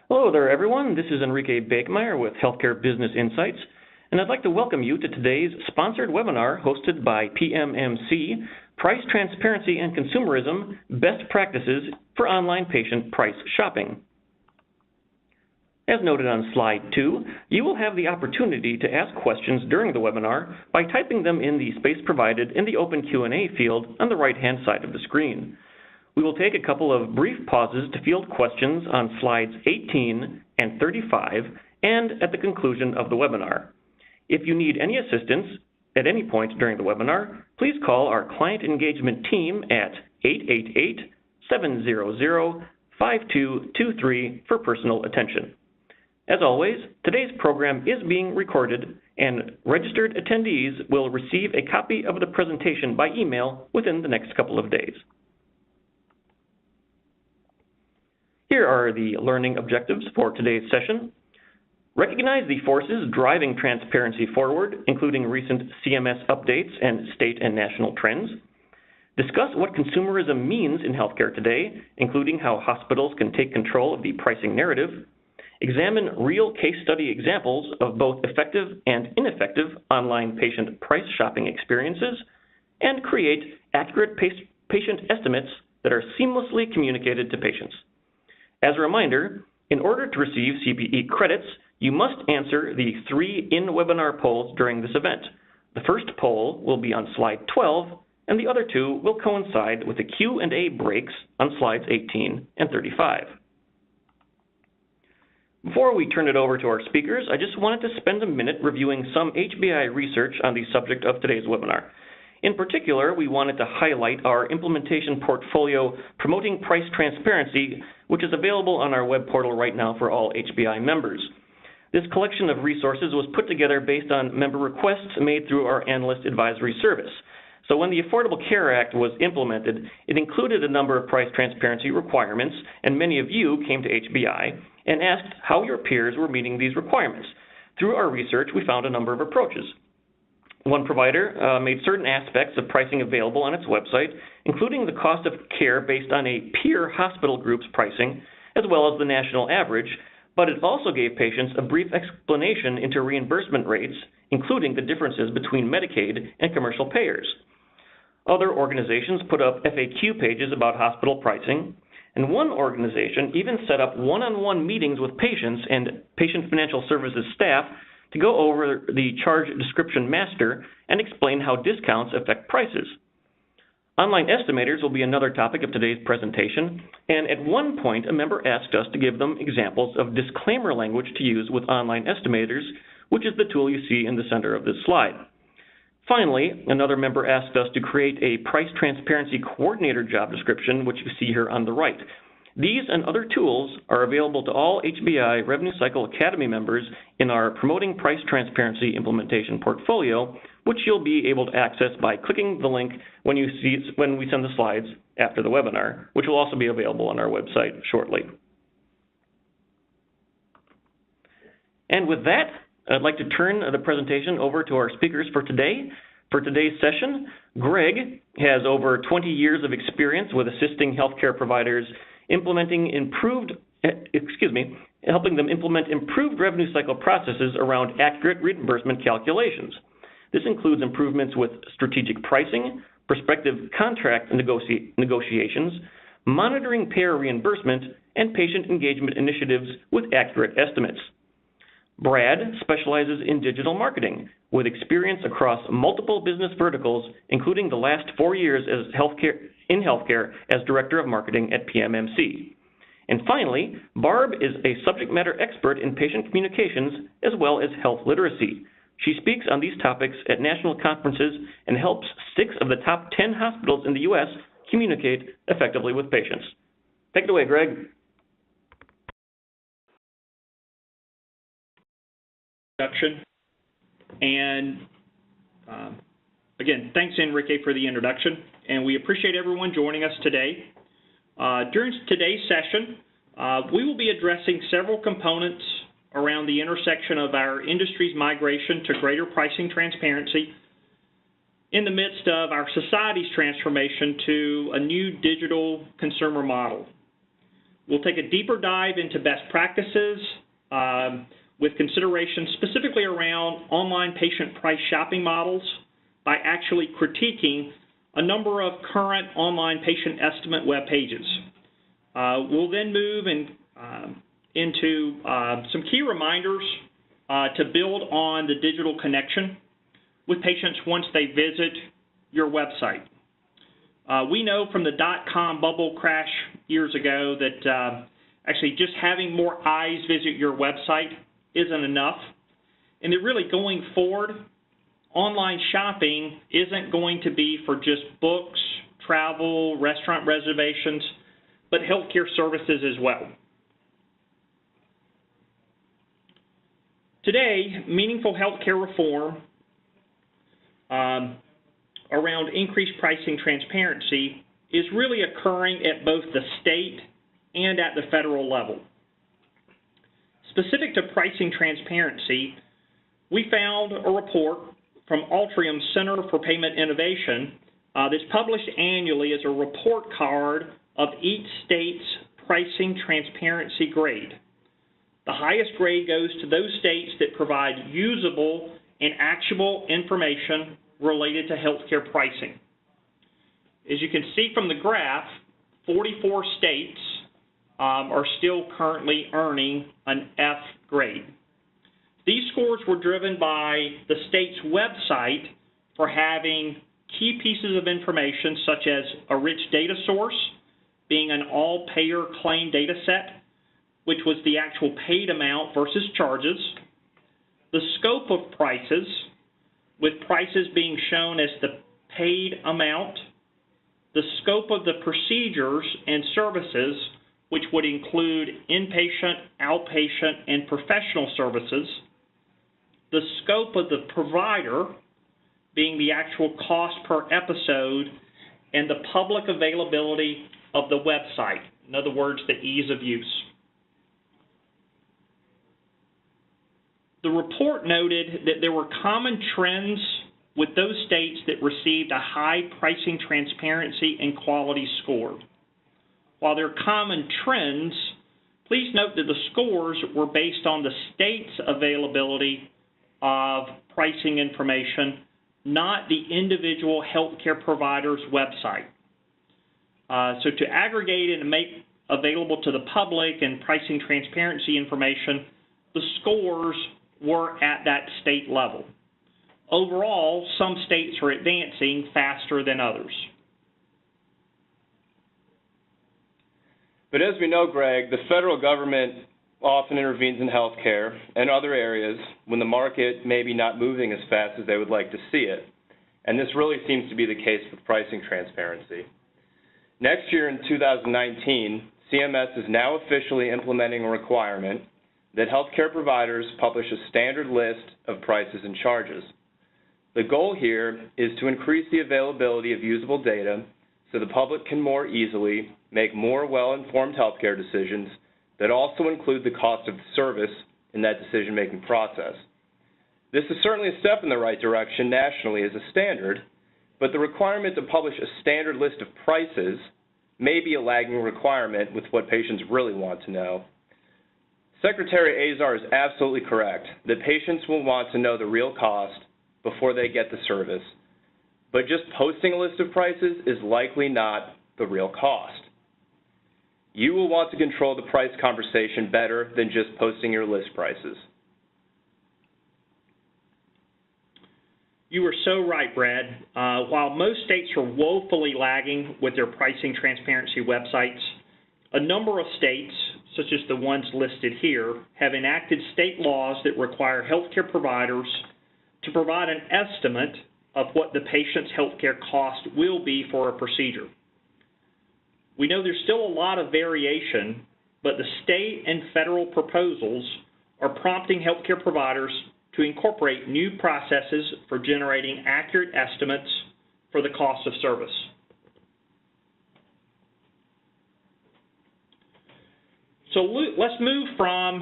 Hello there, everyone. This is Enrique Bakemeyer with Healthcare Business Insights, and I'd like to welcome you to today's sponsored webinar hosted by PMMC, Price Transparency and Consumerism, Best Practices for Online Patient Price Shopping. As noted on slide 2, you will have the opportunity to ask questions during the webinar by typing them in the space provided in the open Q&A field on the right-hand side of the screen. We will take a couple of brief pauses to field questions on slides 18 and 35 and at the conclusion of the webinar. If you need any assistance at any point during the webinar, please call our client engagement team at 888-700-5223 for personal attention. As always, today's program is being recorded, and registered attendees will receive a copy of the presentation by email within the next couple of days. Here are the learning objectives for today's session. Recognize the forces driving transparency forward, including recent CMS updates and state and national trends. Discuss what consumerism means in healthcare today, including how hospitals can take control of the pricing narrative. Examine real case study examples of both effective and ineffective online patient price shopping experiences, and create accurate patient estimates that are seamlessly communicated to patients. As a reminder, in order to receive CPE credits, you must answer the 3 in-webinar polls during this event. The first poll will be on slide 12, and the other 2 will coincide with the Q&A breaks on slides 18 and 35. Before we turn it over to our speakers, I just wanted to spend a minute reviewing some HBI research on the subject of today's webinar. In particular, we wanted to highlight our implementation portfolio promoting price transparency, which is available on our web portal right now for all HBI members. This collection of resources was put together based on member requests made through our Analyst Advisory Service. So when the Affordable Care Act was implemented, it included a number of price transparency requirements, and many of you came to HBI and asked how your peers were meeting these requirements. Through our research, we found a number of approaches. One provider made certain aspects of pricing available on its website, including the cost of care based on a peer hospital group's pricing, as well as the national average, but it also gave patients a brief explanation into reimbursement rates, including the differences between Medicaid and commercial payers. Other organizations put up FAQ pages about hospital pricing, and one organization even set up one-on-one meetings with patients and patient financial services staff to go over the charge description master and explain how discounts affect prices. Online estimators will be another topic of today's presentation, and at one point a member asked us to give them examples of disclaimer language to use with online estimators, which is the tool you see in the center of this slide. Finally, another member asked us to create a price transparency coordinator job description, which you see here on the right. These and other tools are available to all HBI Revenue Cycle Academy members in our Promoting Price Transparency Implementation portfolio, which you'll be able to access by clicking the link when we send the slides after the webinar, which will also be available on our website shortly. And with that, I'd like to turn the presentation over to our speakers for today. For today's session, Greg has over 20 years of experience with assisting healthcare providers helping them implement improved revenue cycle processes around accurate reimbursement calculations. This includes improvements with strategic pricing, prospective contract negotiations, monitoring payer reimbursement, and patient engagement initiatives with accurate estimates. Brad specializes in digital marketing with experience across multiple business verticals, including the last 4 years in healthcare as Director of Marketing at PMMC. And finally, Barb is a subject matter expert in patient communications as well as health literacy. She speaks on these topics at national conferences and helps 6 of the top 10 hospitals in the U.S. communicate effectively with patients. Take it away, Greg. Introduction. And again, thanks Enrique for the introduction, and we appreciate everyone joining us today. During today's session, we will be addressing several components around the intersection of our industry's migration to greater pricing transparency in the midst of our society's transformation to a new digital consumer model. We'll take a deeper dive into best practices with consideration specifically around online patient price shopping models by actually critiquing a number of current online patient estimate web pages. We'll then move into some key reminders to build on the digital connection with patients once they visit your website. We know from the .com bubble crash years ago that actually just having more eyes visit your website isn't enough, and that really going forward, online shopping isn't going to be for just books, travel, restaurant reservations, but healthcare services as well. Today, meaningful healthcare reform around increased pricing transparency is really occurring at both the state and at the federal level. Specific to pricing transparency, we found a report from Altrium's Center for Payment Innovation that's published annually as a report card of each state's pricing transparency grade. The highest grade goes to those states that provide usable and actionable information related to healthcare pricing. As you can see from the graph, 44 states are still currently earning an F grade. These scores were driven by the state's website for having key pieces of information such as a rich data source, being an all-payer claim data set, which was the actual paid amount versus charges, the scope of prices, with prices being shown as the paid amount, the scope of the procedures and services, which would include inpatient, outpatient, and professional services, the scope of the provider, being the actual cost per episode, and the public availability of the website, in other words, the ease of use. The report noted that there were common trends with those states that received a high pricing transparency and quality score. While there are common trends, please note that the scores were based on the state's availability of pricing information, not the individual healthcare provider's website. So to aggregate and make available to the public and pricing transparency information, the scores were at that state level. Overall, some states are advancing faster than others. But as we know, Greg, the federal government often intervenes in healthcare and other areas when the market may be not moving as fast as they would like to see it. And this really seems to be the case with pricing transparency. Next year in 2019, CMS is now officially implementing a requirement that healthcare providers publish a standard list of prices and charges. The goal here is to increase the availability of usable data so the public can more easily make more well-informed healthcare decisions that also include the cost of the service in that decision-making process. This is certainly a step in the right direction nationally as a standard, but the requirement to publish a standard list of prices may be a lagging requirement with what patients really want to know. Secretary Azar is absolutely correct that patients will want to know the real cost before they get the service, but just posting a list of prices is likely not the real cost. You will want to control the price conversation better than just posting your list prices. You are so right, Brad. While most states are woefully lagging with their pricing transparency websites, a number of states, such as the ones listed here, have enacted state laws that require healthcare providers to provide an estimate of what the patient's healthcare cost will be for a procedure. We know there's still a lot of variation, but the state and federal proposals are prompting healthcare providers to incorporate new processes for generating accurate estimates for the cost of service. So let's move from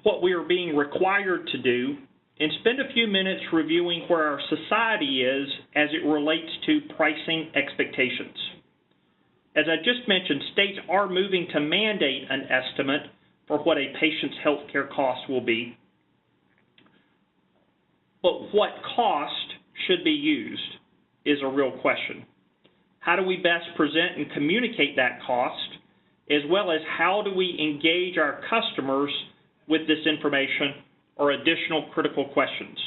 what we are being required to do and spend a few minutes reviewing where our society is as it relates to pricing expectations. as I just mentioned, states are moving to mandate an estimate for what a patient's health care cost will be. But what cost should be used is a real question. How do we best present and communicate that cost, as well as how do we engage our customers with this information or additional critical questions?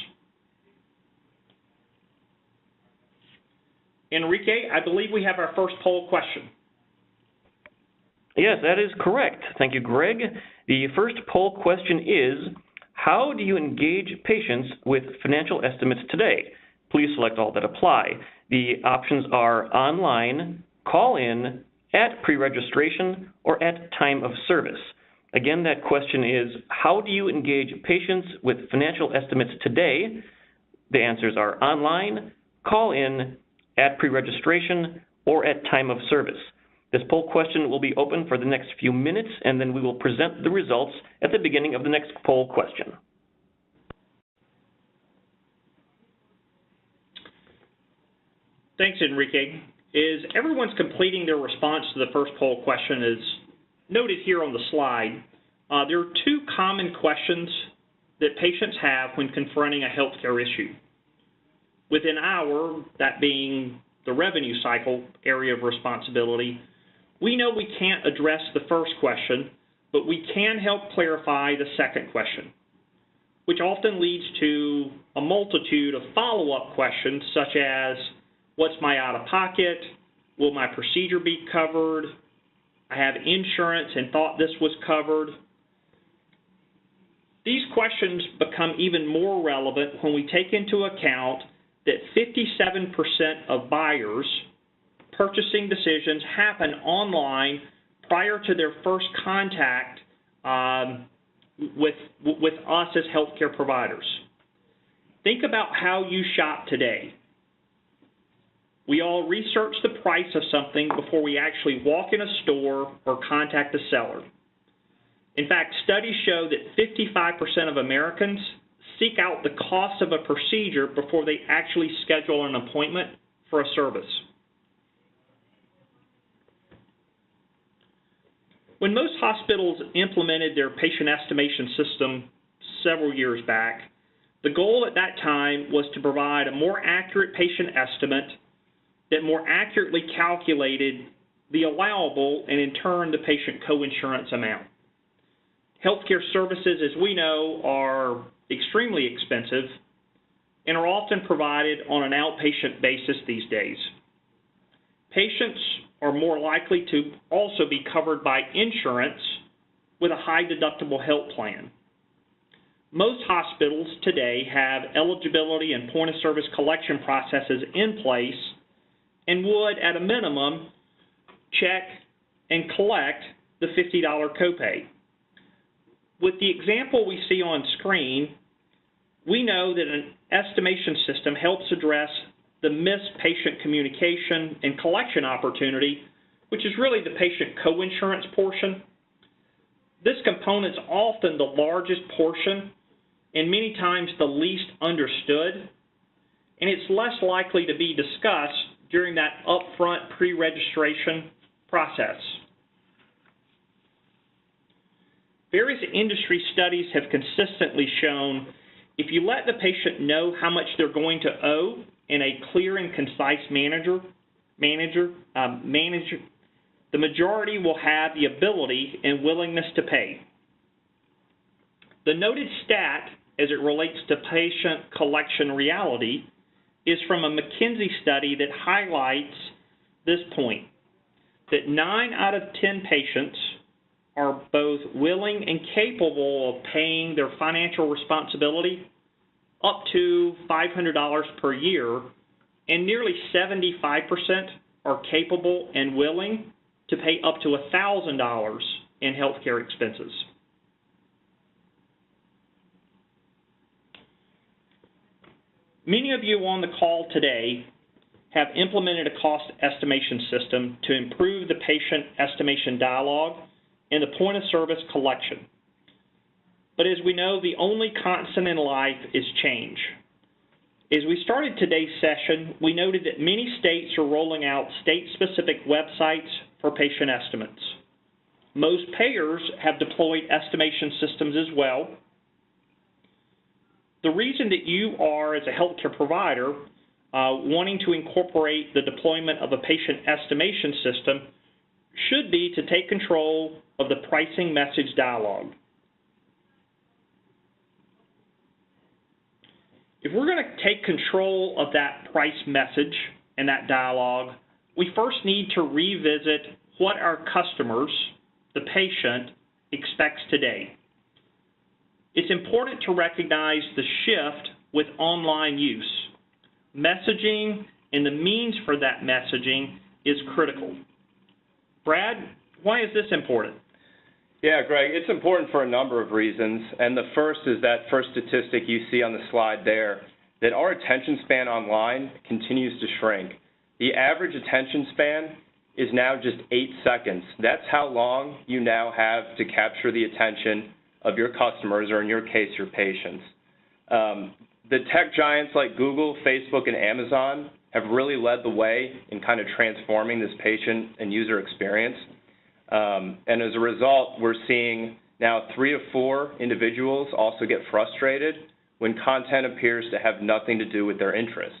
Enrique, I believe we have our first poll question. Yes, that is correct. Thank you, Greg. The first poll question is, how do you engage patients with financial estimates today? Please select all that apply. The options are online, call in, at pre-registration, or at time of service. Again, that question is, how do you engage patients with financial estimates today? The answers are online, call in, at pre-registration, or at time of service. This poll question will be open for the next few minutes, and then we will present the results at the beginning of the next poll question. Thanks, Enrique. As everyone's completing their response to the first poll question, as noted here on the slide, there are two common questions that patients have when confronting a healthcare issue. Within that being the revenue cycle area of responsibility, we know we can't address the first question, but we can help clarify the second question, which often leads to a multitude of follow-up questions such as, what's my out-of-pocket? Will my procedure be covered? I have insurance and thought this was covered. These questions become even more relevant when we take into account that 57% of buyers' purchasing decisions happen online prior to their first contact with us as healthcare providers. Think about how you shop today. We all research the price of something before we actually walk in a store or contact a seller. In fact, studies show that 55% of Americans seek out the cost of a procedure before they actually schedule an appointment for a service. When most hospitals implemented their patient estimation system several years back, the goal at that time was to provide a more accurate patient estimate that more accurately calculated the allowable and in turn the patient coinsurance amount. Healthcare services, as we know, are extremely expensive and are often provided on an outpatient basis these days. Patients are more likely to also be covered by insurance with a high deductible health plan. Most hospitals today have eligibility and point of service collection processes in place and would, at a minimum, check and collect the $50 copay. With the example we see on screen, we know that an estimation system helps address the missed patient communication and collection opportunity, which is really the patient coinsurance portion. This component is often the largest portion and many times the least understood, and it's less likely to be discussed during that upfront pre-registration process. Various industry studies have consistently shown if you let the patient know how much they're going to owe in a clear and concise manner, the majority will have the ability and willingness to pay. The noted stat as it relates to patient collection reality is from a McKinsey study that highlights this point, that 9 out of 10 patients are both willing and capable of paying their financial responsibility up to $500 per year, and nearly 75% are capable and willing to pay up to $1,000 in healthcare expenses. Many of you on the call today have implemented a cost estimation system to improve the patient estimation dialogue and the point of service collection. But as we know, the only constant in life is change. As we started today's session, we noted that many states are rolling out state-specific websites for patient estimates. Most payers have deployed estimation systems as well. The reason that you are, as a healthcare provider, wanting to incorporate the deployment of a patient estimation system should be to take control of the pricing message dialogue. If we're going to take control of that price message and that dialogue, we first need to revisit what our customers, the patient, expects today. It's important to recognize the shift with online use. Messaging and the means for that messaging is critical. Brad, why is this important? Yeah, Greg, it's important for a number of reasons, and the first is that first statistic you see on the slide there, that our attention span online continues to shrink. The average attention span is now just 8 seconds. That's how long you now have to capture the attention of your customers, or in your case, your patients. The tech giants like Google, Facebook, and Amazon have really led the way in kind of transforming this patient and user experience. And as a result, we're seeing now 3 of 4 individuals also get frustrated when content appears to have nothing to do with their interest.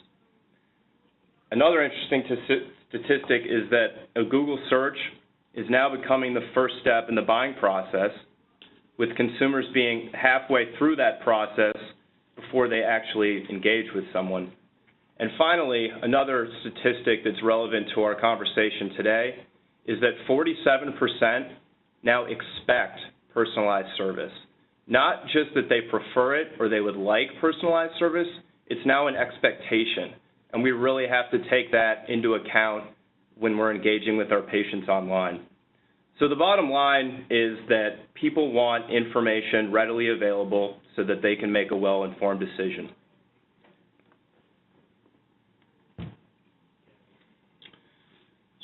Another interesting statistic is that a Google search is now becoming the first step in the buying process, with consumers being halfway through that process before they actually engage with someone. And finally, another statistic that's relevant to our conversation today is that 47% now expect personalized service. Not just that they prefer it or they would like personalized service, it's now an expectation. And we really have to take that into account when we're engaging with our patients online. So the bottom line is that people want information readily available so that they can make a well-informed decision.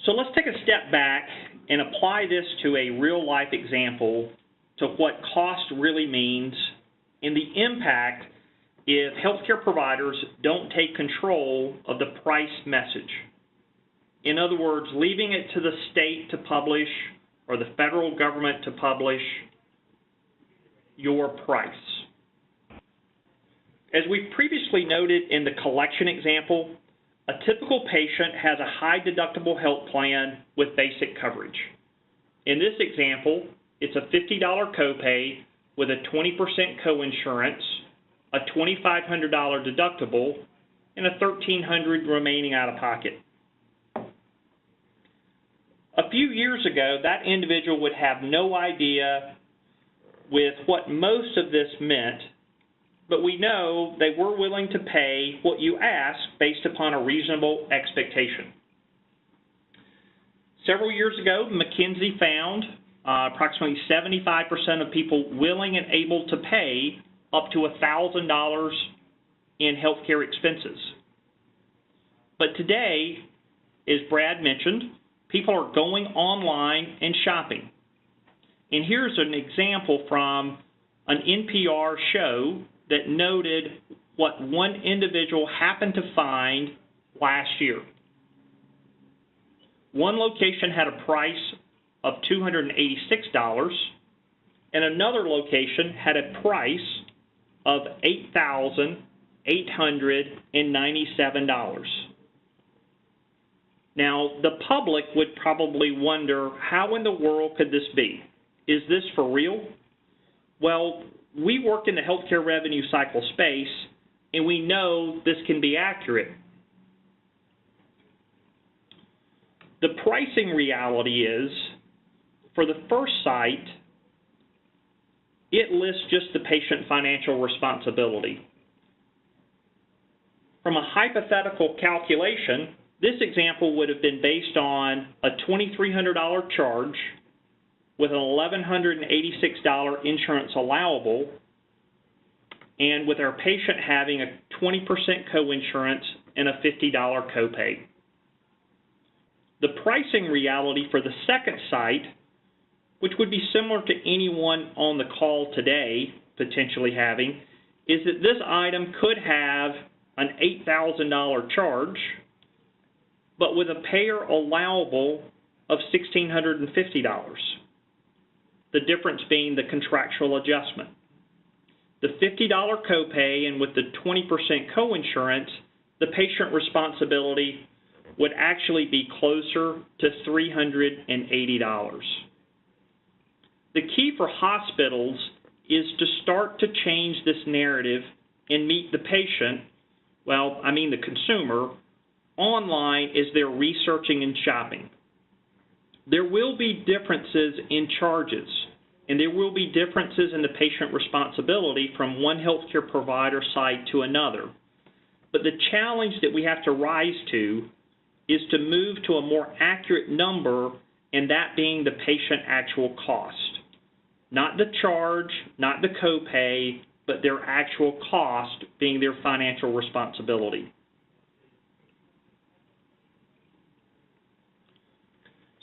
So let's take a step back and apply this to a real-life example to what cost really means and the impact if healthcare providers don't take control of the price message. In other words, leaving it to the state to publish or the federal government to publish your price. As we previously noted in the collection example, a typical patient has a high deductible health plan with basic coverage. In this example, it's a $50 copay with a 20% coinsurance, a $2,500 deductible, and a $1,300 remaining out of pocket. A few years ago, that individual would have no idea with what most of this meant, but we know they were willing to pay what you asked based upon a reasonable expectation. Several years ago, McKinsey found approximately 75% of people willing and able to pay up to $1,000 in healthcare expenses. But today, as Brad mentioned, people are going online and shopping. And here's an example from an NPR show that noted what one individual happened to find last year. One location had a price of $286, and another location had a price of $8,897. Now, the public would probably wonder, how in the world could this be? Is this for real? Well, we work in the healthcare revenue cycle space, and we know this can be accurate. The pricing reality is, for the first site, it lists just the patient financial responsibility. From a hypothetical calculation, this example would have been based on a $2,300 charge with an $1,186 insurance allowable, and with our patient having a 20% coinsurance and a $50 copay. The pricing reality for the second site, which would be similar to anyone on the call today potentially having, is that this item could have an $8,000 charge, but with a payer allowable of $1,650, the difference being the contractual adjustment. The $50 copay and with the 20% coinsurance, the patient responsibility would actually be closer to $380. The key for hospitals is to start to change this narrative and meet the patient, the consumer, online as they're researching and shopping. There will be differences in charges, and there will be differences in the patient responsibility from one healthcare provider site to another. But the challenge that we have to rise to is to move to a more accurate number, and that being the patient actual cost. Not the charge, not the copay, but their actual cost being their financial responsibility.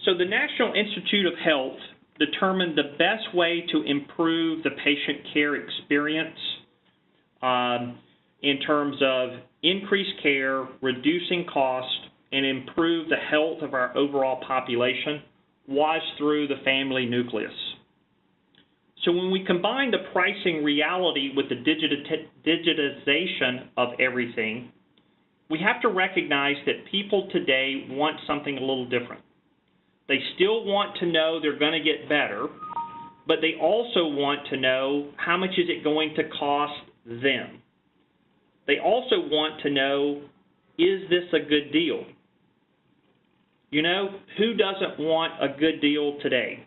So the National Institute of Health determined the best way to improve the patient care experience in terms of increased care, reducing cost, and improve the health of our overall population was through the family nucleus. So when we combine the pricing reality with the digitization of everything, we have to recognize that people today want something a little different. They still want to know they're going to get better, but they also want to know how much is it going to cost them. They also want to know, is this a good deal? You know, who doesn't want a good deal today?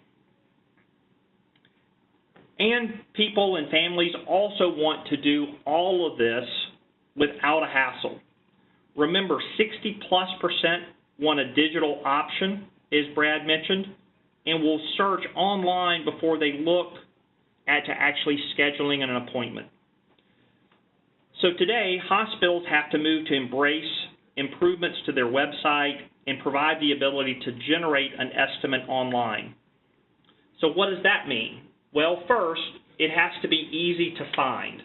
And people and families also want to do all of this without a hassle. Remember, 60+% want a digital option, as Brad mentioned, and will search online before they look at to actually scheduling an appointment. So today, hospitals have to move to embrace improvements to their website and provide the ability to generate an estimate online. So what does that mean? Well, first, it has to be easy to find.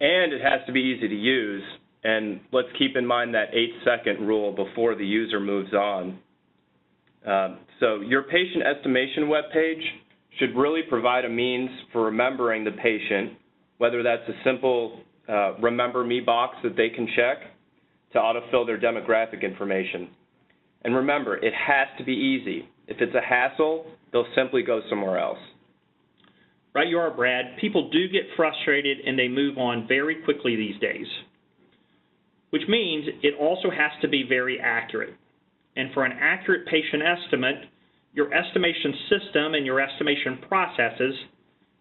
And it has to be easy to use. And let's keep in mind that 8-second rule before the user moves on. So your patient estimation webpage should really provide a means for remembering the patient, whether that's a simple Remember Me box that they can check to autofill their demographic information. And remember, it has to be easy. If it's a hassle, they'll simply go somewhere else. Right you are, Brad. People do get frustrated and they move on very quickly these days, which means it also has to be very accurate. And for an accurate patient estimate, your estimation system and your estimation processes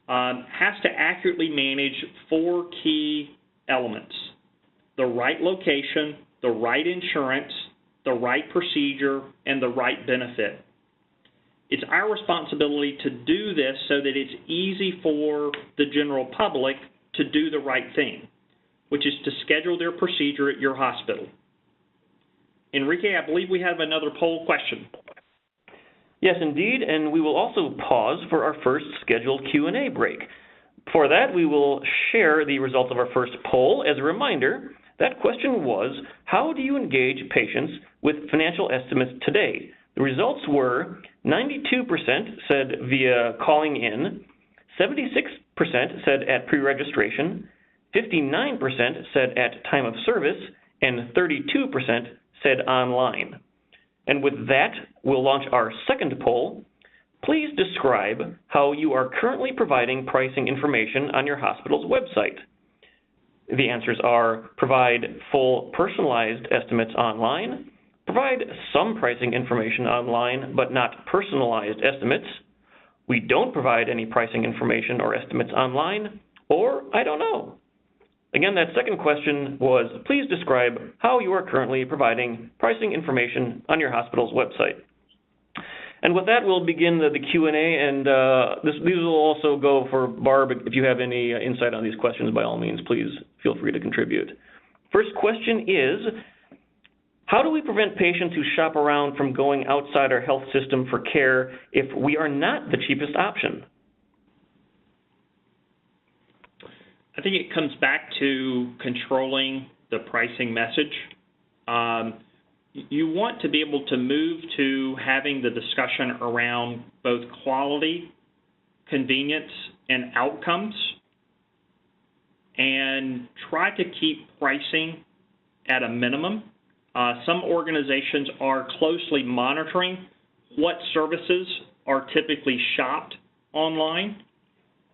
has to accurately manage 4 key elements: the right location, the right insurance, the right procedure, and the right benefit. It's our responsibility to do this so that it's easy for the general public to do the right thing, which is to schedule their procedure at your hospital. Enrique, I believe we have another poll question. Yes, indeed, and we will also pause for our first scheduled Q&A break. For that, we will share the results of our first poll. As a reminder, that question was, how do you engage patients with financial estimates today? The results were 92% said via calling in, 76% said at pre-registration, 59% said at time of service, and 32% said online. And with that, we'll launch our second poll. Please describe how you are currently providing pricing information on your hospital's website. The answers are: provide full personalized estimates online, provide some pricing information online but not personalized estimates, we don't provide any pricing information or estimates online, or I don't know. Again, that second question was, please describe how you are currently providing pricing information on your hospital's website. And with that, we'll begin the Q&A, and these will also go for Barb. If you have any insight on these questions, by all means, please feel free to contribute. First question is, how do we prevent patients who shop around from going outside our health system for care if we are not the cheapest option? I think it comes back to controlling the pricing message. you want to be able to move to having the discussion around both quality, convenience, and outcomes, and try to keep pricing at a minimum. Some organizations are closely monitoring what services are typically shopped online,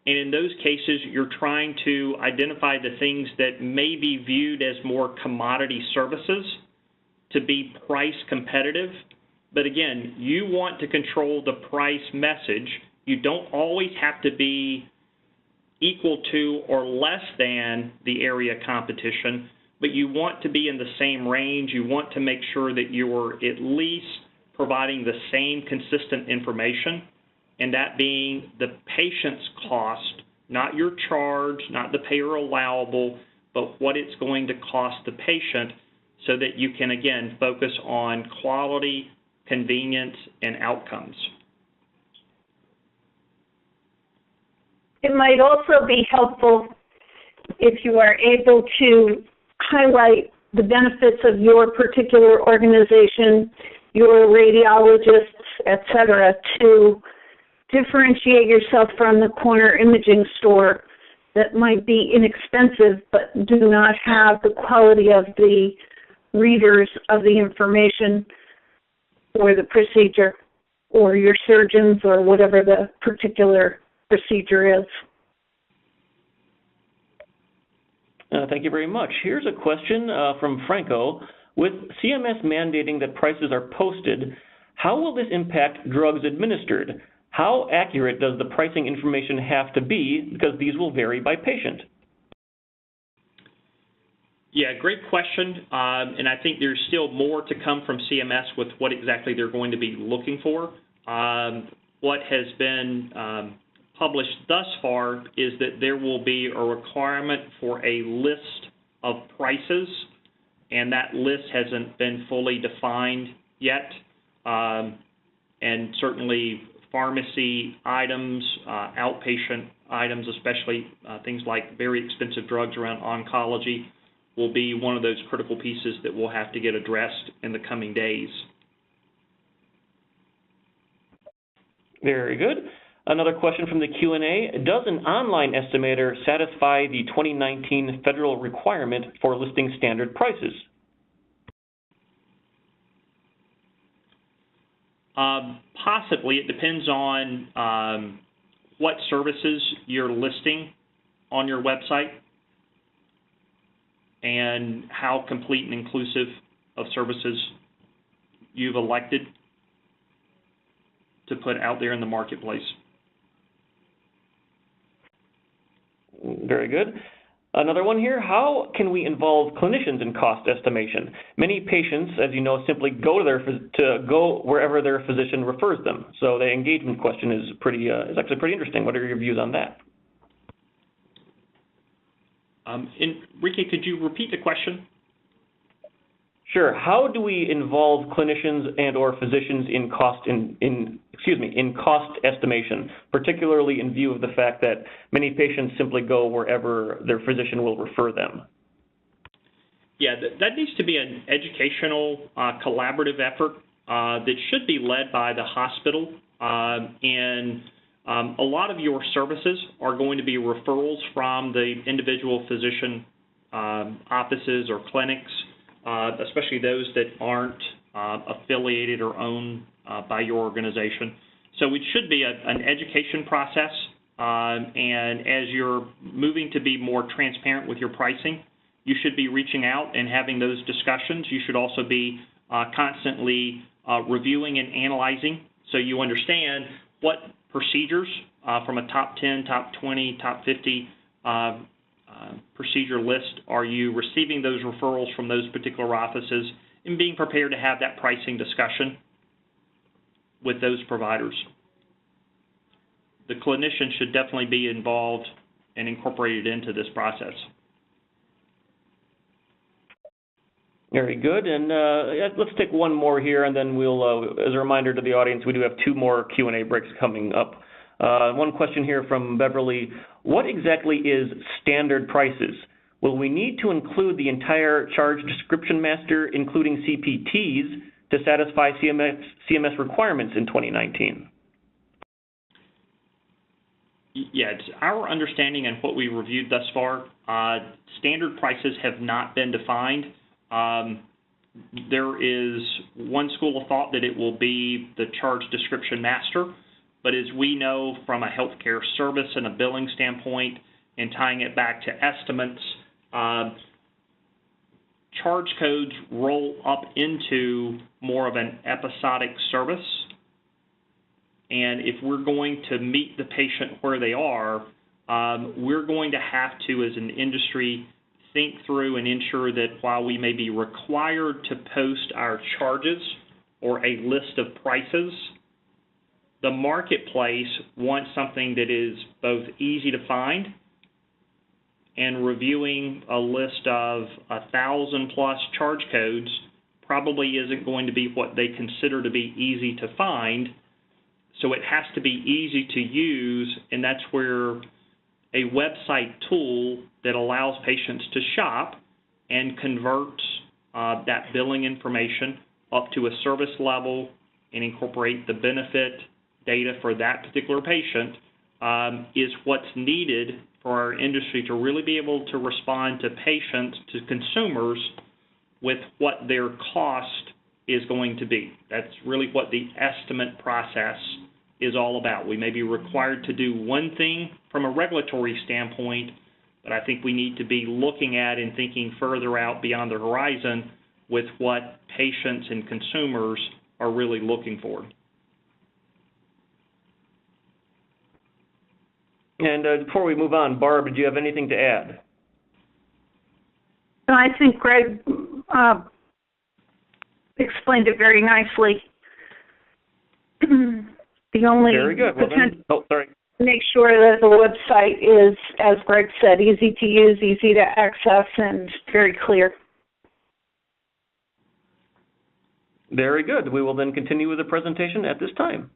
and in those cases, you're trying to identify the things that may be viewed as more commodity services to be price competitive. But again, you want to control the price message. You don't always have to be equal to or less than the area competition, but you want to be in the same range. You want to make sure that you're at least providing the same consistent information, and that being the patient's cost, not your charge, not the payer allowable, but what it's going to cost the patient, so that you can, again, focus on quality, convenience, and outcomes. It might also be helpful if you are able to highlight the benefits of your particular organization, your radiologists, et cetera, to differentiate yourself from the corner imaging store that might be inexpensive but do not have the quality of the readers of the information or the procedure, or your surgeons, or whatever the particular procedure is. Thank you very much. Here's a question from Franco. With CMS mandating that prices are posted, how will this impact drugs administered? How accurate does the pricing information have to be, because these will vary by patient? Yeah, great question, and I think there's still more to come from CMS with what exactly they're going to be looking for. What has been published thus far is that there will be a requirement for a list of prices, and that list hasn't been fully defined yet, and certainly pharmacy items, outpatient items, especially things like very expensive drugs around oncology, will be one of those critical pieces that will have to get addressed in the coming days. Very good. Another question from the Q&A. Does an online estimator satisfy the 2019 federal requirement for listing standard prices? Possibly. It depends on what services you're listing on your website and how complete and inclusive of services you've elected to put out there in the marketplace. Very good. Another one here, how can we involve clinicians in cost estimation? Many patients, as you know, simply go to wherever their physician refers them. So the engagement question is actually pretty interesting. What are your views on that? Enrique, could you repeat the question? Sure. How do we involve clinicians and/or physicians in cost estimation, particularly in view of the fact that many patients simply go wherever their physician will refer them? Yeah, that needs to be an educational, collaborative effort that should be led by the hospital. And a lot of your services are going to be referrals from the individual physician offices or clinics, especially those that aren't affiliated or owned by your organization. So it should be an education process, and as you're moving to be more transparent with your pricing, you should be reaching out and having those discussions. You should also be constantly reviewing and analyzing so you understand what procedures from a top 10, top 20, top 50 procedure list are you receiving those referrals from those particular offices, and being prepared to have that pricing discussion with those providers. The clinician should definitely be involved and incorporated into this process. Very good. And let's take one more here, and then we'll, as a reminder to the audience, we do have 2 more Q&A breaks coming up. One question here from Beverly. What exactly is standard prices? will we need to include the entire charge description master, including CPTs, to satisfy CMS requirements in 2019? Yeah, it's our understanding and what we reviewed thus far, standard prices have not been defined. There is one school of thought that it will be the charge description master, but as we know from a healthcare service and a billing standpoint and tying it back to estimates, charge codes roll up into more of an episodic service. And if we're going to meet the patient where they are, we're going to have to, as an industry, think through and ensure that while we may be required to post our charges or a list of prices, the marketplace wants something that is both easy to find, and reviewing a list of 1,000+ charge codes probably isn't going to be what they consider to be easy to find. So it has to be easy to use, and that's where a website tool that allows patients to shop and converts that billing information up to a service level and incorporate the benefit data for that particular patient is what's needed for our industry to really be able to respond to patients, to consumers, with what their cost is going to be. That's really what the estimate process is all about. We may be required to do one thing from a regulatory standpoint, but I think we need to be looking at and thinking further out beyond the horizon with what patients and consumers are really looking for. And before we move on, Barb, do you have anything to add? I think Greg explained it very nicely. The only very good. Well, then, make sure that the website is, as Greg said, easy to use, easy to access, and very clear. Very good. We will then continue with the presentation at this time.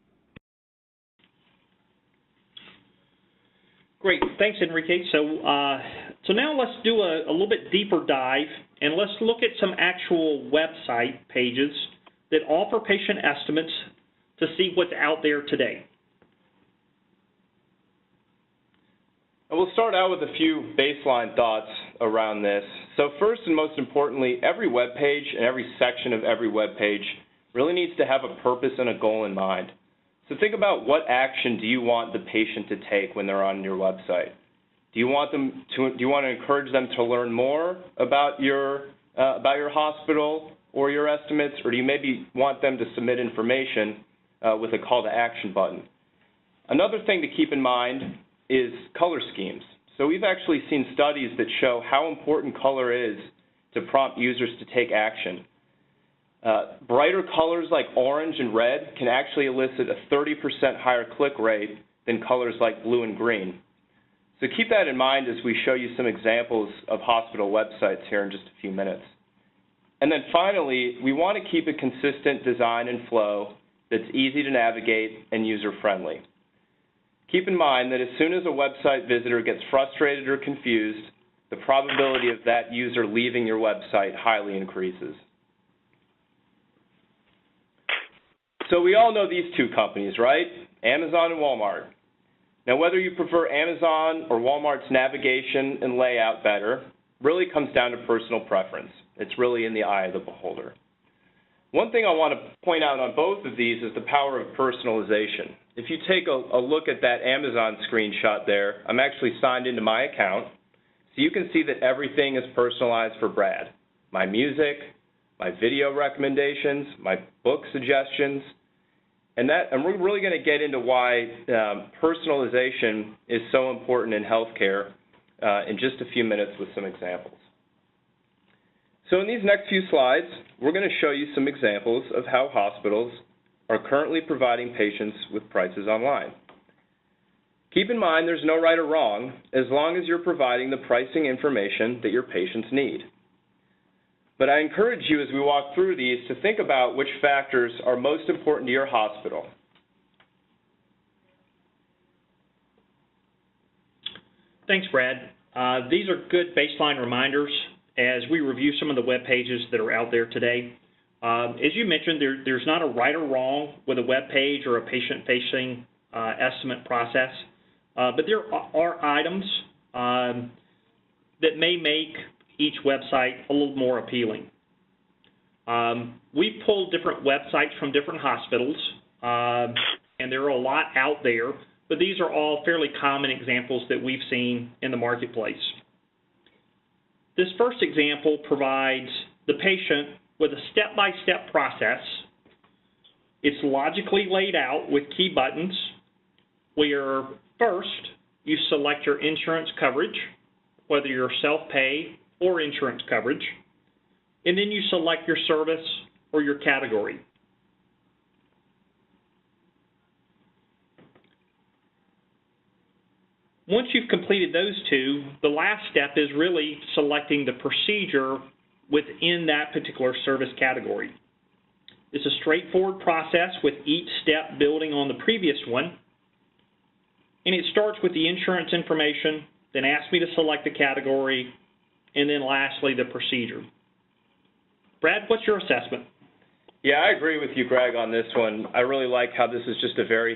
Great. Thanks, Enrique. So now let's do a little bit deeper dive, and let's look at some actual website pages that offer patient estimates to see what's out there today. We'll start out with a few baseline thoughts around this. So first and most importantly, every web page and every section of every web page really needs to have a purpose and a goal in mind. So think about, what action do you want the patient to take when they're on your website? Do you want to encourage them to learn more about your hospital or your estimates, or do you maybe want them to submit information with a call to action button? Another thing to keep in mind is color schemes. So we've actually seen studies that show how important color is to prompt users to take action. Brighter colors like orange and red can actually elicit a 30% higher click rate than colors like blue and green. So keep that in mind as we show you some examples of hospital websites here in just a few minutes. And then finally, we want to keep a consistent design and flow that's easy to navigate and user-friendly. Keep in mind that as soon as a website visitor gets frustrated or confused, the probability of that user leaving your website highly increases. So we all know these two companies, right? Amazon and Walmart. Now, whether you prefer Amazon or Walmart's navigation and layout better really comes down to personal preference. It's really in the eye of the beholder. One thing I want to point out on both of these is the power of personalization. If you take a look at that Amazon screenshot there, I'm actually signed into my account, so you can see that everything is personalized for Brad. My music, my video recommendations, my book suggestions, and we're really going to get into why personalization is so important in healthcare in just a few minutes with some examples. So in these next few slides, we're going to show you some examples of how hospitals are currently providing patients with prices online. Keep in mind there's no right or wrong as long as you're providing the pricing information that your patients need. But I encourage you as we walk through these to think about which factors are most important to your hospital. Thanks, Brad. These are good baseline reminders as we review some of the web pages that are out there today. As you mentioned, there's not a right or wrong with a web page or a patient-facing estimate process, but there are items that may make each website a little more appealing. We've pulled different websites from different hospitals, and there are a lot out there, but these are all fairly common examples that we've seen in the marketplace. This first example provides the patient with a step-by-step process. It's logically laid out with key buttons where first you select your insurance coverage, whether you're self-pay or insurance coverage, and then you select your service or your category. Once you've completed those two, the last step is really selecting the procedure within that particular service category. It's a straightforward process with each step building on the previous one, and it starts with the insurance information, then asks me to select the category, and then lastly the procedure. Brad, what's your assessment? Yeah, I agree with you, Greg, on this one. I really like how this is just a very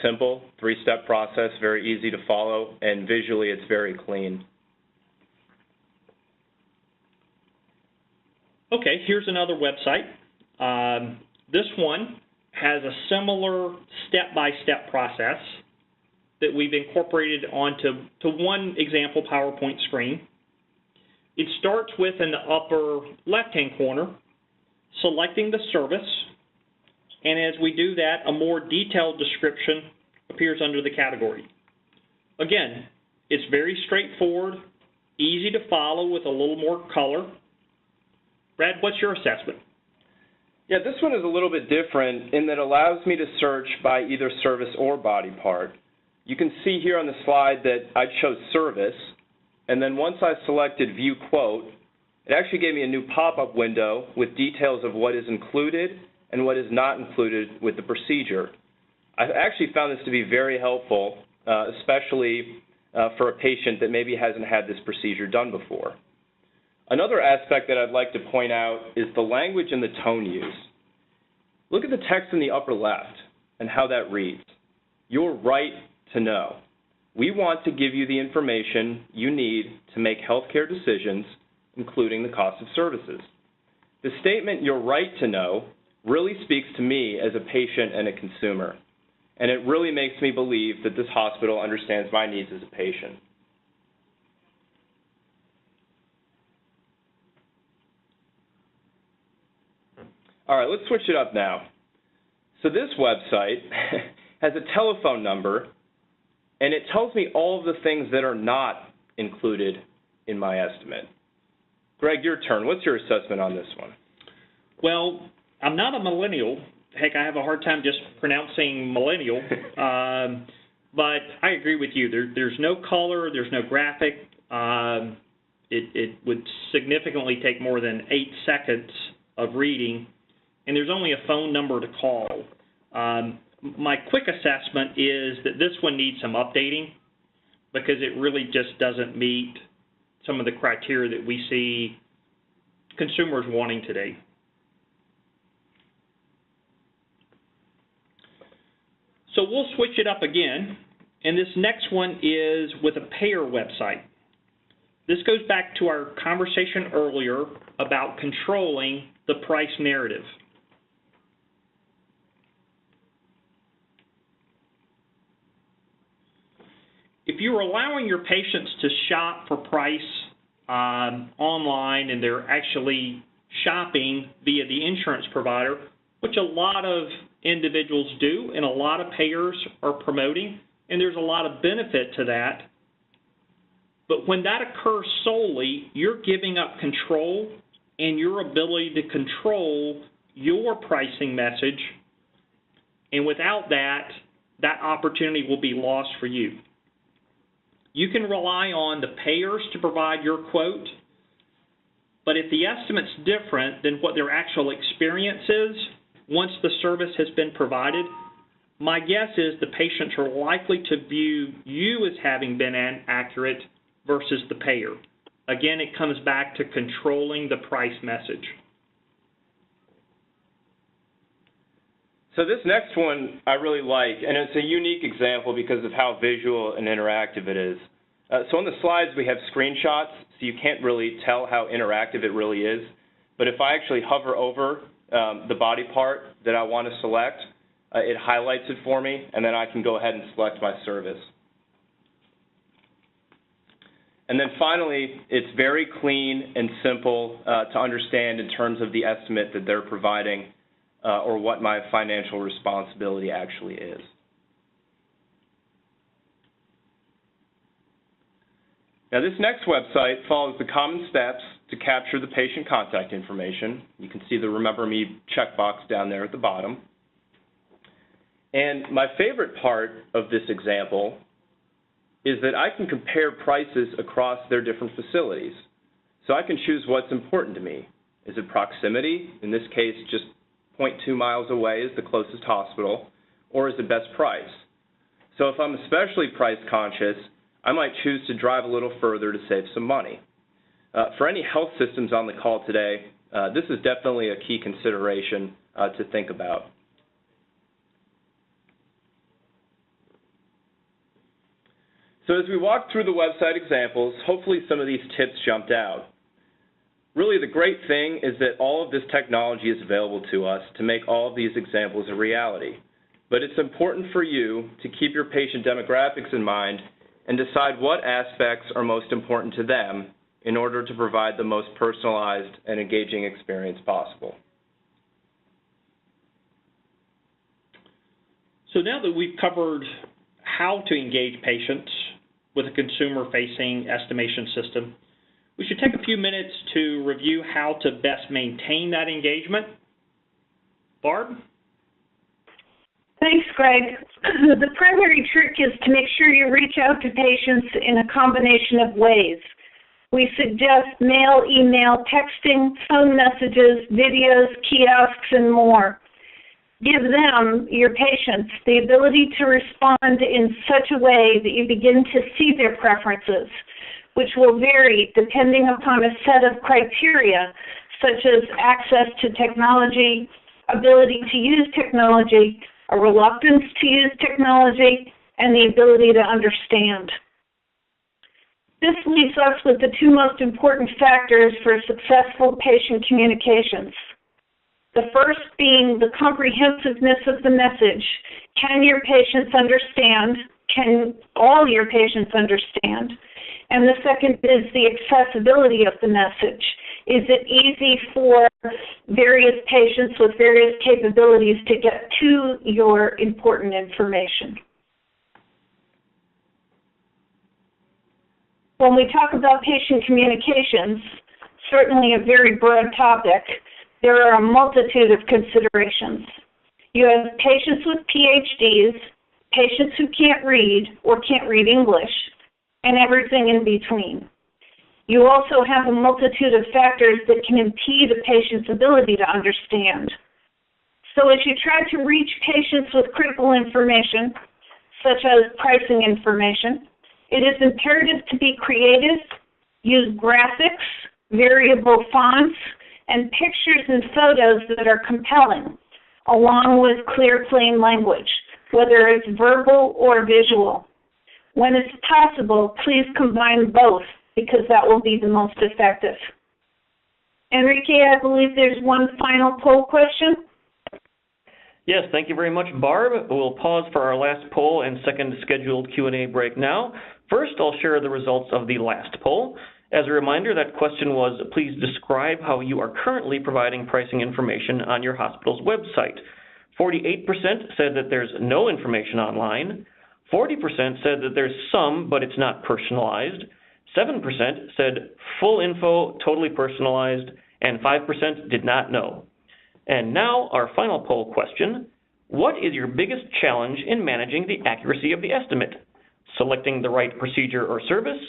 simple three-step process, very easy to follow, and visually it's very clean. Okay, here's another website. This one has a similar step-by-step process that we've incorporated onto one example PowerPoint screen. It starts with, in the upper left-hand corner, selecting the service, and as we do that, a more detailed description appears under the category. Again, it's very straightforward, easy to follow with a little more color. Brad, what's your assessment? Yeah, this one is a little bit different in that it allows me to search by either service or body part. You can see here on the slide that I chose service, and then once I selected View Quote, it actually gave me a new pop-up window with details of what is included and what is not included with the procedure. I've actually found this to be very helpful, especially for a patient that maybe hasn't had this procedure done before. Another aspect that I'd like to point out is the language and the tone used. Look at the text in the upper left and how that reads. Your right to know. We want to give you the information you need to make healthcare decisions, including the cost of services. The statement, your right to know, really speaks to me as a patient and a consumer, and it really makes me believe that this hospital understands my needs as a patient. All right, let's switch it up now. So this website has a telephone number, and it tells me all of the things that are not included in my estimate. Greg, your turn. What's your assessment on this one? Well, I'm not a millennial. Heck, I have a hard time just pronouncing millennial. But I agree with you. There's no color. There's no graphic. It would significantly take more than 8 seconds of reading, and there's only a phone number to call. My quick assessment is that this one needs some updating because it really just doesn't meet some of the criteria that we see consumers wanting today. So we'll switch it up again, and this next one is with a payer website. This goes back to our conversation earlier about controlling the price narrative. If you're allowing your patients to shop for price online and they're actually shopping via the insurance provider, which a lot of individuals do and a lot of payers are promoting, and there's a lot of benefit to that. But when that occurs solely, you're giving up control and your ability to control your pricing message, and without that, that opportunity will be lost for you. You can rely on the payers to provide your quote, but if the estimate's different than what their actual experience is, once the service has been provided, my guess is the patients are likely to view you as having been inaccurate versus the payer. Again, it comes back to controlling the price message. So this next one I really like, and it's a unique example because of how visual and interactive it is. So on the slides we have screenshots, so you can't really tell how interactive it really is. But if I actually hover over the body part that I want to select, it highlights it for me, and then I can go ahead and select my service. And then finally, it's very clean and simple to understand in terms of the estimate that they're providing or what my financial responsibility actually is. Now, this next website follows the common steps to capture the patient contact information. You can see the Remember Me checkbox down there at the bottom. And my favorite part of this example is that I can compare prices across their different facilities. So I can choose what's important to me. Is it proximity? In this case, just 0.2 miles away is the closest hospital, or is it best price? So if I'm especially price conscious, I might choose to drive a little further to save some money. For any health systems on the call today, this is definitely a key consideration to think about. So as we walk through the website examples, hopefully some of these tips jumped out. Really, the great thing is that all of this technology is available to us to make all of these examples a reality. But it's important for you to keep your patient demographics in mind and decide what aspects are most important to them in order to provide the most personalized and engaging experience possible. So now that we've covered how to engage patients with a consumer-facing estimation system, we should take a few minutes to review how to best maintain that engagement. Barb? Thanks, Greg. The primary trick is to make sure you reach out to patients in a combination of ways. We suggest mail, email, texting, phone messages, videos, kiosks, and more. Give them, your patients, the ability to respond in such a way that you begin to see their preferences, which will vary depending upon a set of criteria, such as access to technology, ability to use technology, a reluctance to use technology, and the ability to understand. This leaves us with the two most important factors for successful patient communications. The first being the comprehensiveness of the message. Can your patients understand? Can all your patients understand? And the second is the accessibility of the message. Is it easy for various patients with various capabilities to get to your important information? When we talk about patient communications, certainly a very broad topic, there are a multitude of considerations. You have patients with PhDs, patients who can't read or can't read English, and everything in between. You also have a multitude of factors that can impede a patient's ability to understand. So as you try to reach patients with critical information, such as pricing information, it is imperative to be creative, use graphics, variable fonts, and pictures and photos that are compelling, along with clear, plain language, whether it's verbal or visual. When it's possible, please combine both, because that will be the most effective. Enrique, I believe there's one final poll question. Yes, thank you very much, Barb. We'll pause for our last poll and second scheduled Q&A break now. First, I'll share the results of the last poll. As a reminder, that question was, please describe how you are currently providing pricing information on your hospital's website. 48% said that there's no information online. 40% said that there's some, but it's not personalized. 7% said full info, totally personalized, and 5% did not know. And now our final poll question, what is your biggest challenge in managing the accuracy of the estimate? Selecting the right procedure or service,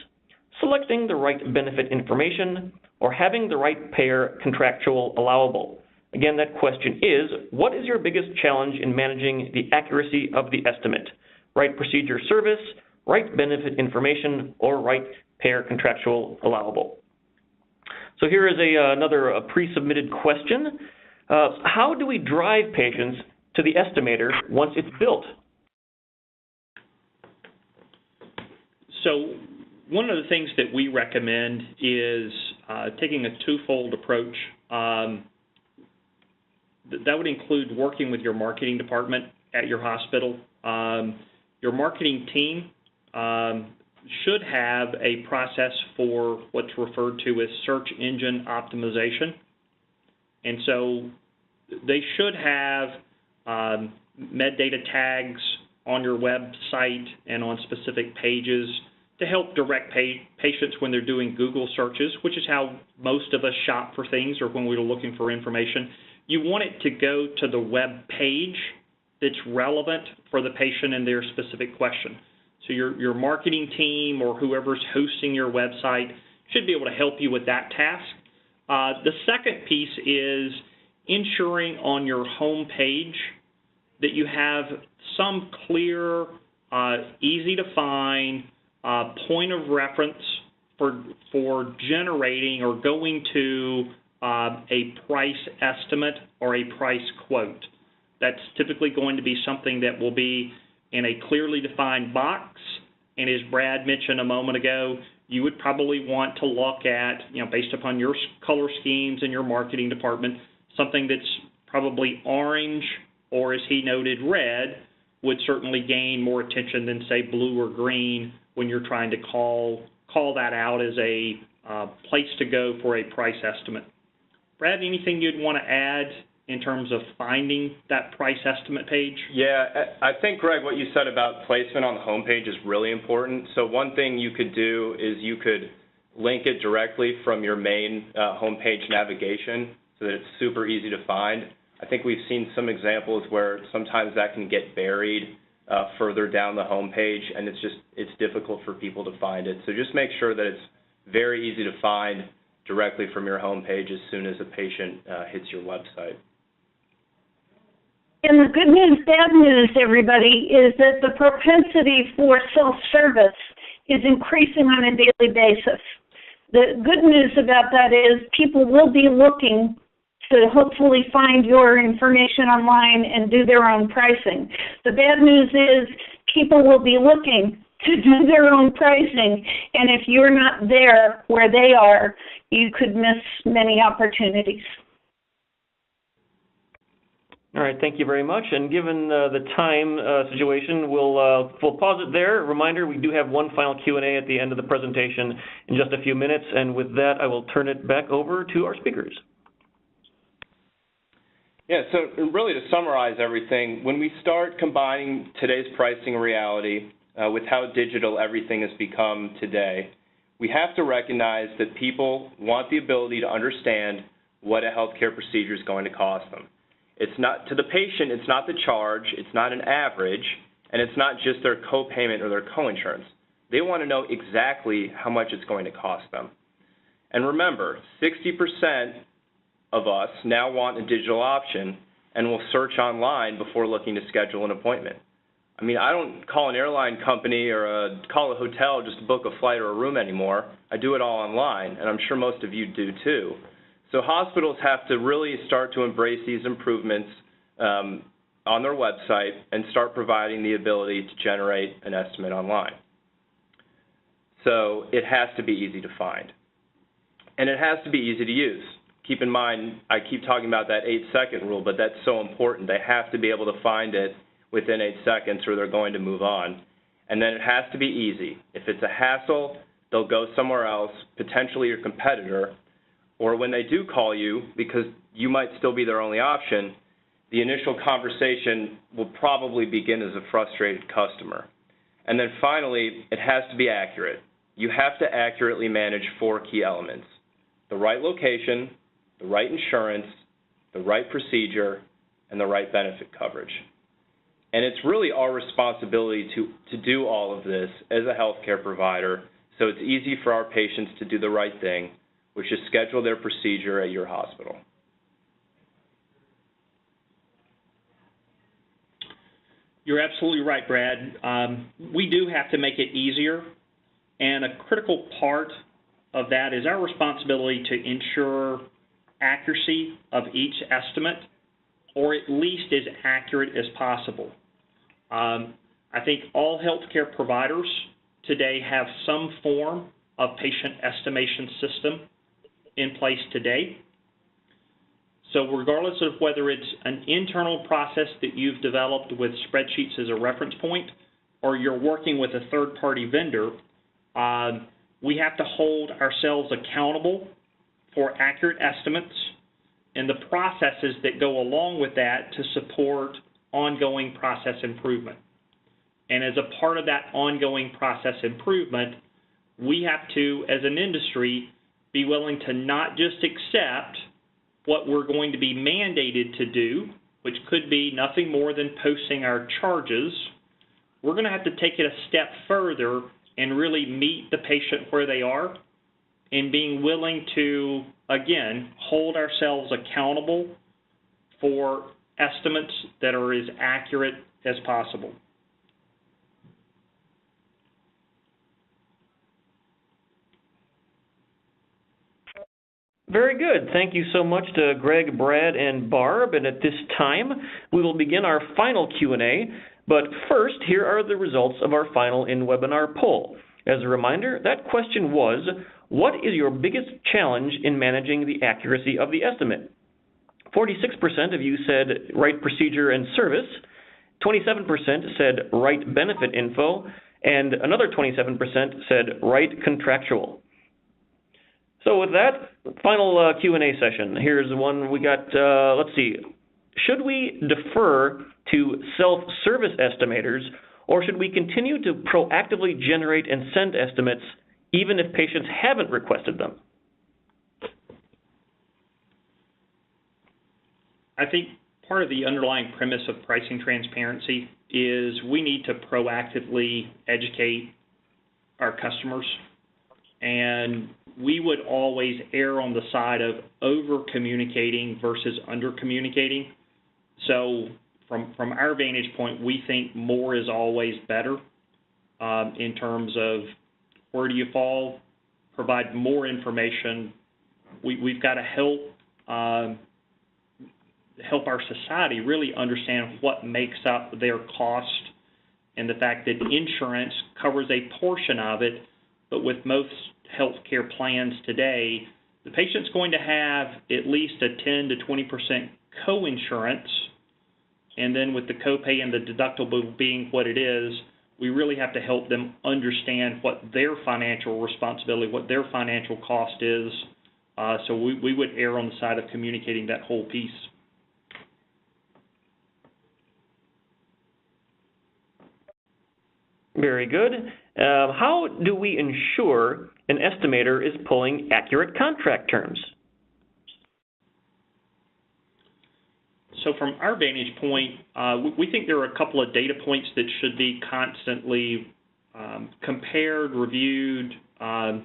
selecting the right benefit information, or having the right payer contractual allowable? Again, that question is, what is your biggest challenge in managing the accuracy of the estimate? Right procedure service, right benefit information, or right payer contractual allowable. So here is another pre-submitted question. How do we drive patients to the estimator once it's built? So one of the things that we recommend is taking a twofold approach. That would include working with your marketing department at your hospital. Your marketing team should have a process for what's referred to as search engine optimization. And so they should have metadata tags on your website and on specific pages to help direct patients when they're doing Google searches, which is how most of us shop for things or when we're looking for information. You want it to go to the web page that's relevant for the patient and their specific question. So your marketing team or whoever's hosting your website should be able to help you with that task. The second piece is ensuring on your home page that you have some clear, easy to find point of reference for generating or going to a price estimate or a price quote. That's typically going to be something that will be in a clearly defined box, and as Brad mentioned a moment ago, you would probably want to look at, based upon your color schemes and your marketing department, something that's probably orange or, as he noted, red would certainly gain more attention than, say, blue or green when you're trying to call that out as a place to go for a price estimate. Brad, anything you'd want to add in terms of finding that price estimate page? Yeah, I think, Greg, what you said about placement on the homepage is really important. So one thing you could do is you could link it directly from your main homepage navigation so that it's super easy to find. I think we've seen some examples where sometimes that can get buried further down the homepage, and it's difficult for people to find it. So just make sure that it's very easy to find directly from your homepage as soon as a patient hits your website. And the good news, bad news, everybody, is that the propensity for self-service is increasing on a daily basis. The good news about that is people will be looking to hopefully find your information online and do their own pricing. The bad news is people will be looking to do their own pricing, and if you're not there where they are, you could miss many opportunities. All right, thank you very much. And given the time situation, we'll pause it there. Reminder, we do have one final Q&A at the end of the presentation in just a few minutes, and with that, I will turn it back over to our speakers. Yeah, so really to summarize everything, when we start combining today's pricing reality with how digital everything has become today, we have to recognize that people want the ability to understand what a healthcare procedure is going to cost them. It's not, to the patient, it's not the charge, it's not an average, and it's not just their co-payment or their co-insurance. They want to know exactly how much it's going to cost them. And remember, 60% of us now want a digital option and will search online before looking to schedule an appointment. I mean, I don't call an airline company or call a hotel just to book a flight or a room anymore. I do it all online, and I'm sure most of you do too. So hospitals have to really start to embrace these improvements on their website and start providing the ability to generate an estimate online. So it has to be easy to find. And it has to be easy to use. Keep in mind, I keep talking about that 8-second rule, but that's so important. They have to be able to find it within 8 seconds or they're going to move on. And then it has to be easy. If it's a hassle, they'll go somewhere else, potentially your competitor, or when they do call you, because you might still be their only option, the initial conversation will probably begin as a frustrated customer. And then finally, it has to be accurate. You have to accurately manage 4 key elements: the right location, the right insurance, the right procedure, and the right benefit coverage. And it's really our responsibility to do all of this as a healthcare provider so it's easy for our patients to do the right thing, which is schedule their procedure at your hospital. You're absolutely right, Brad. We do have to make it easier And a critical part of that is our responsibility to ensure accuracy of each estimate, or at least as accurate as possible. I think all healthcare providers today have some form of patient estimation system in place today. So regardless of whether it's an internal process that you've developed with spreadsheets as a reference point, or you're working with a third-party vendor, we have to hold ourselves accountable for accurate estimates and the processes that go along with that to support ongoing process improvement. And as a part of that ongoing process improvement, we have to, as an industry, be willing to not just accept what we're going to be mandated to do, which could be nothing more than posting our charges. We're going to have to take it a step further and really meet the patient where they are, and being willing to, again, hold ourselves accountable for estimates that are as accurate as possible. Very good. Thank you so much to Greg, Brad, and Barb. And at this time, we will begin our final Q&A. But first, here are the results of our final in-webinar poll. As a reminder, that question was, what is your biggest challenge in managing the accuracy of the estimate? 46% of you said right procedure and service, 27% said right benefit info, and another 27% said right contractual. So with that, final Q&A session. Here's one we got, let's see. Should we defer to self-service estimators, or should we continue to proactively generate and send estimates even if patients haven't requested them? I think part of the underlying premise of pricing transparency is we need to proactively educate our customers, and we would always err on the side of over-communicating versus under-communicating. So from our vantage point, we think more is always better in terms of where do you fall, provide more information. We've got to help our society really understand what makes up their cost, and the fact that insurance covers a portion of it, but with most healthcare plans today, the patient's going to have at least a 10 to 20% co-insurance, and then with the copay and the deductible being what it is, we really have to help them understand what their financial responsibility, what their financial cost is. So we would err on the side of communicating that whole piece. Very good. How do we ensure an estimator is pulling accurate contract terms? So from our vantage point, we think there are a couple of data points that should be constantly compared, reviewed to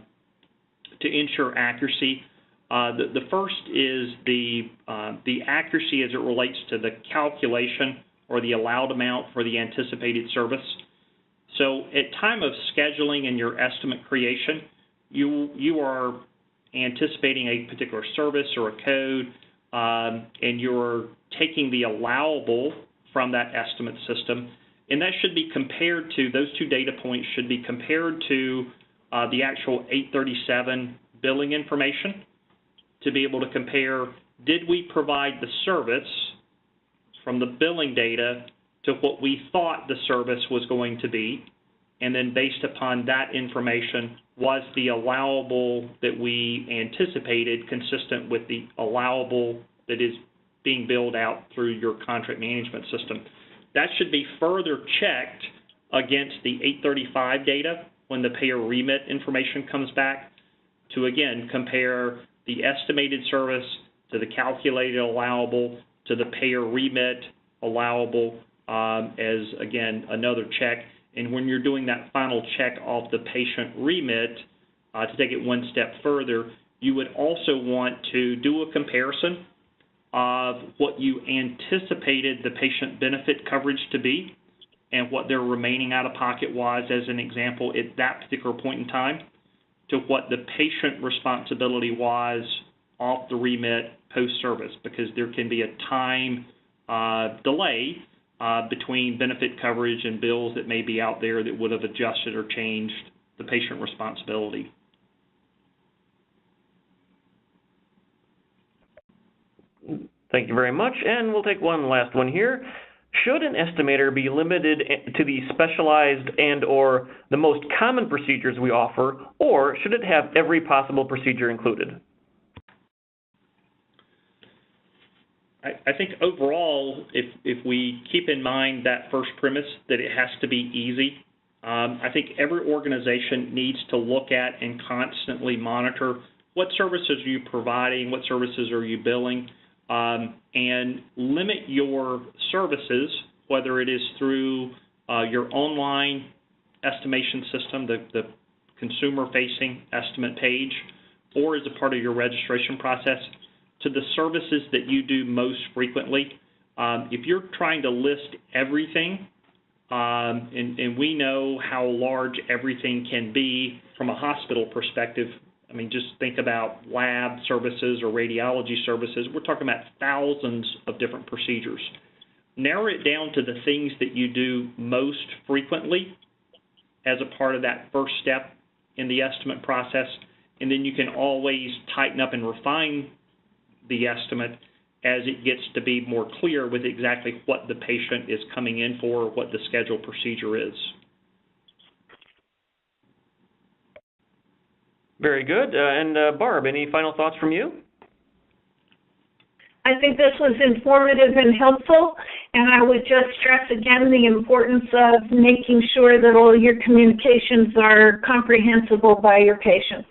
ensure accuracy. The first is the accuracy as it relates to the calculation or the allowed amount for the anticipated service. So at time of scheduling and your estimate creation, you are anticipating a particular service or a code, and you're taking the allowable from that estimate system, and that should be compared to, those two data points should be compared to the actual 837 billing information to be able to compare, did we provide the service from the billing data to what we thought the service was going to be, and then based upon that information, was the allowable that we anticipated consistent with the allowable that is being billed out through your contract management system. That should be further checked against the 835 data when the payer remit information comes back to, again, compare the estimated service to the calculated allowable to the payer remit allowable as, again, another check. And when you're doing that final check off the patient remit, to take it one step further, you would also want to do a comparison of what you anticipated the patient benefit coverage to be and what their remaining out-of-pocket was, as an example, at that particular point in time, to what the patient responsibility was off the remit post-service, because there can be a time delay between benefit coverage and bills that may be out there that would have adjusted or changed the patient responsibility. Thank you very much, and we'll take one last one here. Should an estimator be limited to the specialized and/or the most common procedures we offer, or should it have every possible procedure included? I think overall, if we keep in mind that first premise, that it has to be easy, I think every organization needs to look at and constantly monitor what services are you providing, what services are you billing, and limit your services, whether it is through your online estimation system, the consumer-facing estimate page, or as a part of your registration process, to the services that you do most frequently. If you're trying to list everything, and we know how large everything can be from a hospital perspective. I mean, just think about lab services or radiology services. We're talking about thousands of different procedures. Narrow it down to the things that you do most frequently as a part of that first step in the estimate process, and then you can always tighten up and refine the estimate as it gets to be more clear with exactly what the patient is coming in for or what the scheduled procedure is. Very good. And Barb, any final thoughts from you? I think this was informative and helpful, and I would just stress again the importance of making sure that all your communications are comprehensible by your patient.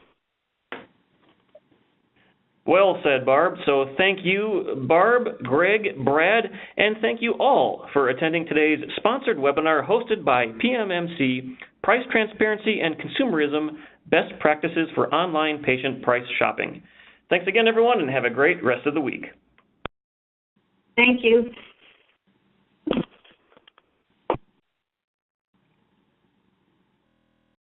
Well said, Barb. So thank you, Barb, Greg, Brad, and thank you all for attending today's sponsored webinar hosted by PMMC, Price Transparency and Consumerism, Best Practices for Online Patient Price Shopping. Thanks again, everyone, and have a great rest of the week. Thank you.